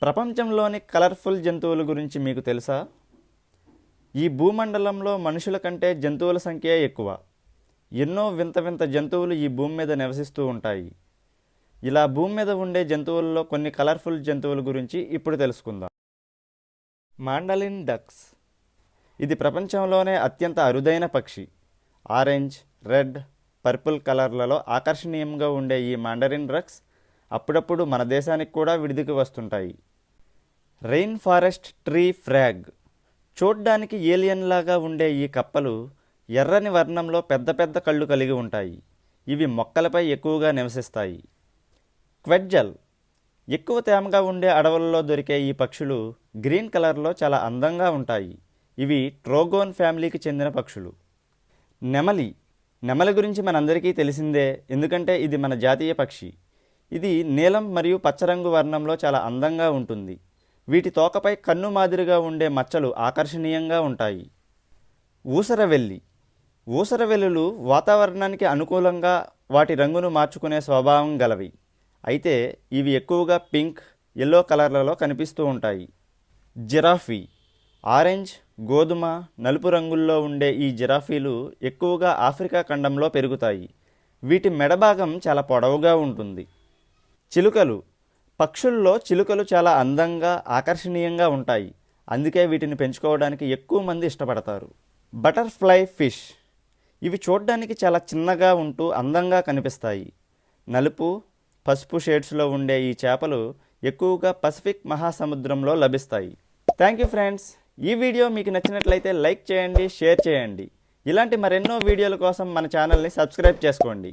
ప్రపంచంలోని కలర్ఫుల్ జంతువుల గురించి మీకు తెలుసా? ఈ భూమండలంలో మనుషుల కంటే జంతువుల సంఖ్య ఎక్కువ. ఎన్నో వింత వింత జంతువులు ఈ భూమి మీద నివసిస్తూ ఉంటాయి. ఇలా భూమి మీద ఉండే జంతువుల్లో కొన్ని కలర్ఫుల్ జంతువుల గురించి ఇప్పుడు తెలుసుకుందాం. Mandolin ducks. ఇది ప్రపంచంలోనే అత్యంత అరుదైన పక్షి. ఆరెంజ్, రెడ్, పర్పుల్ కలర్లలో ఆకర్షణీయంగా ఉండే ఈ మాండరిన్ డక్స్ అప్పుడప్పుడు మన దేశానికి కూడా విడిదికి వస్తుంటాయి. Rain forest tree frog. చూడ్డానికి ఏలియన్ లాగా ఉండే ఈ కప్పలు ఎర్రని వర్ణంలో పెద్ద పెద్ద కళ్ళు కలిగి ఉంటాయి. ఇవి మొక్కలపై ఎక్కువగా నివసిస్తాయి. క్వెడ్జల్. ఎక్కువ తేమగా ఉండే అడవులలో దొరికే ఈ పక్షులు గ్రీన్ కలర్లో చాలా అందంగా ఉంటాయి. ఇవి ట్రోగోన్ ఫ్యామిలీకి చెందిన పక్షులు. నెమలి. నెమలి గురించి మనందరికీ తెలిసిందే, ఎందుకంటే ఇది మన జాతీయ పక్షి. ఇది నీలం మరియు పచ్చరంగు వర్ణంలో చాలా అందంగా ఉంటుంది. వీటి తోకపై కన్ను మాదిరిగా ఉండే మచ్చలు ఆకర్షణీయంగా ఉంటాయి. ఊసరవెల్లి. ఊసరవెల్లులు వాతావరణానికి అనుకూలంగా వాటి రంగును మార్చుకునే స్వభావం గలవి. అయితే ఇవి ఎక్కువగా పింక్, ఎల్లో కలర్లలో కనిపిస్తూ ఉంటాయి. జిరాఫీ. ఆరెంజ్, గోధుమ, నలుపు రంగుల్లో ఉండే ఈ జిరాఫీలు ఎక్కువగా ఆఫ్రికా ఖండంలో పెరుగుతాయి. వీటి మెడభాగం చాలా పొడవుగా ఉంటుంది. చిలుకలు. పక్షుల్లో చిలుకలు చాలా అందంగా, ఆకర్షణీయంగా ఉంటాయి. అందుకే వీటిని పెంచుకోవడానికి ఎక్కువ మంది ఇష్టపడతారు. Butterfly fish. ఇవి చూడడానికి చాలా చిన్నగా ఉంటూ అందంగా కనిపిస్తాయి. నలుపు, పసుపు షేడ్స్లో ఉండే ఈ చేపలు ఎక్కువగా పసిఫిక్ మహాసముద్రంలో లభిస్తాయి. Thank you friends. ఈ వీడియో మీకు నచ్చినట్లయితే లైక్ చేయండి, షేర్ చేయండి. ఇలాంటి మరెన్నో వీడియోల కోసం మన ఛానల్ని సబ్స్క్రైబ్ చేసుకోండి.